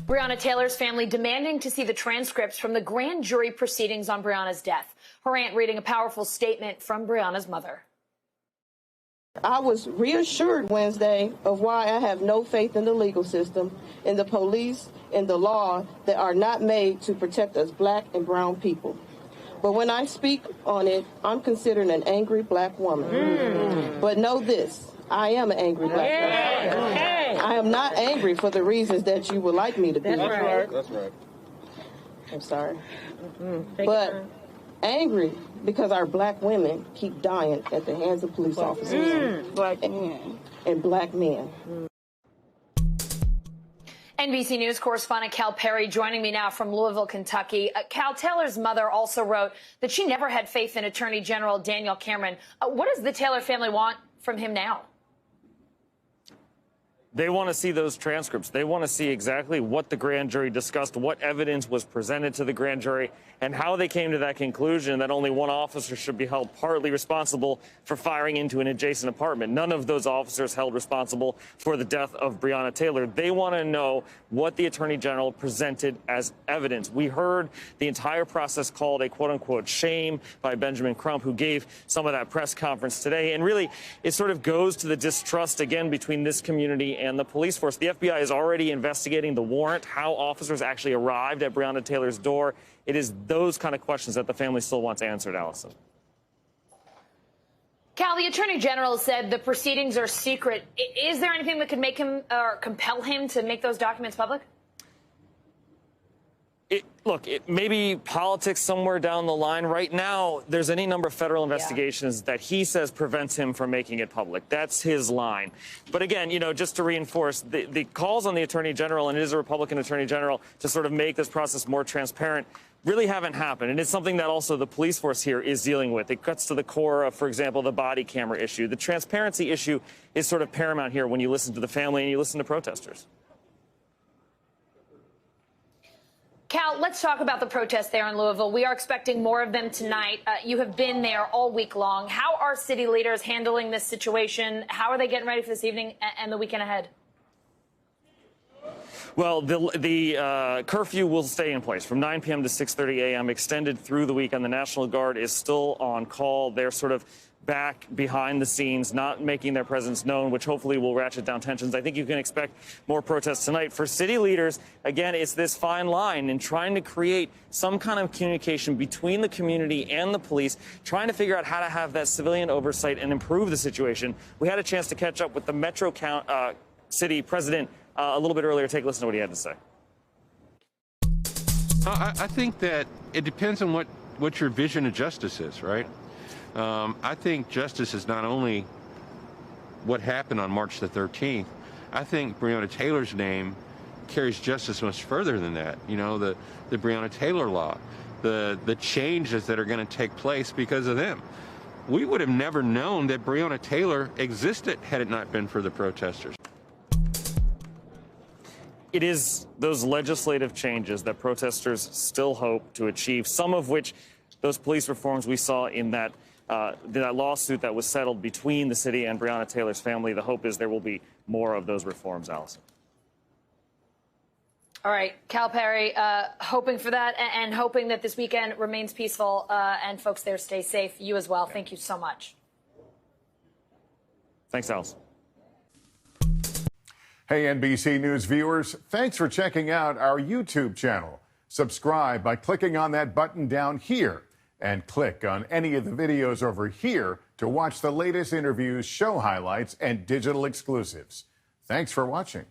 Breonna Taylor's family demanding to see the transcripts from the grand jury proceedings on Breonna's death. Her aunt reading a powerful statement from Breonna's mother. I was reassured Wednesday of why I have no faith in the legal system, in the police, in the law that are not made to protect us black and brown people. But when I speak on it, I'm considered an angry black woman. But know this, I am an angry black woman. I am not angry for the reasons that you would like me to be. That's right. I'm sorry. But angry because our black women keep dying at the hands of police officers. Black men. And black men. NBC News correspondent Cal Perry joining me now from Louisville, Kentucky. Cal, Taylor's mother also wrote that she never had faith in Attorney General Daniel Cameron. What does the Taylor family want from him now? They want to see those transcripts. They want to see exactly what the grand jury discussed, what evidence was presented to the grand jury, and how they came to that conclusion that only one officer should be held partly responsible for firing into an adjacent apartment. None of those officers held responsible for the death of Breonna Taylor. They want to know what the Attorney General presented as evidence. We heard the entire process called a quote-unquote shame by Benjamin Crump, who gave some of that press conference today. And really, it sort of goes to the distrust, again, between this community and the police force. The FBI is already investigating the warrant, how officers actually arrived at Breonna Taylor's door. It is those kind of questions that the family still wants answered, Allison. Cal, the Attorney General said the proceedings are secret. Is there anything that could make him or compel him to make those documents public? Look, it may be politics somewhere down the line. Right now, there's any number of federal investigations that he says prevents him from making it public. That's his line. But again, you know, just to reinforce, the calls on the Attorney General, and it is a Republican Attorney General, to sort of make this process more transparent, really haven't happened. And it's something that also the police force here is dealing with. It cuts to the core of, for example, the body camera issue. The transparency issue is sort of paramount here when you listen to the family and you listen to protesters. Cal, let's talk about the protests there in Louisville. We are expecting more of them tonight. You have been there all week long. How are city leaders handling this situation? How are they getting ready for this evening and the weekend ahead? Well, the curfew will stay in place from 9 p.m. to 6:30 a.m., extended through the weekend. The National Guard is still on call. They're sort of back behind the scenes, not making their presence known, which hopefully will ratchet down tensions. I think you can expect more protests tonight. For city leaders, again, it's this fine line in trying to create some kind of communication between the community and the police, trying to figure out how to have that civilian oversight and improve the situation. We had a chance to catch up with the Metro City president a little bit earlier. Take a listen to what he had to say. I think that it depends on what your vision of justice is, right? I think justice is not only what happened on March the 13th. I think Breonna Taylor's name carries justice much further than that. You know, the Breonna Taylor law, the changes that are going to take place because of them. We would have never known that Breonna Taylor existed had it not been for the protesters. It is those legislative changes that protesters still hope to achieve, some of which those police reforms we saw in that lawsuit that was settled between the city and Breonna Taylor's family. The hope is there will be more of those reforms, Allison. All right, Cal Perry, hoping for that and hoping that this weekend remains peaceful and folks there stay safe. You as well. Thank you so much. Thanks, Allison. Hey, NBC News viewers, thanks for checking out our YouTube channel. Subscribe by clicking on that button down here and click on any of the videos over here to watch the latest interviews, show highlights, and digital exclusives. Thanks for watching.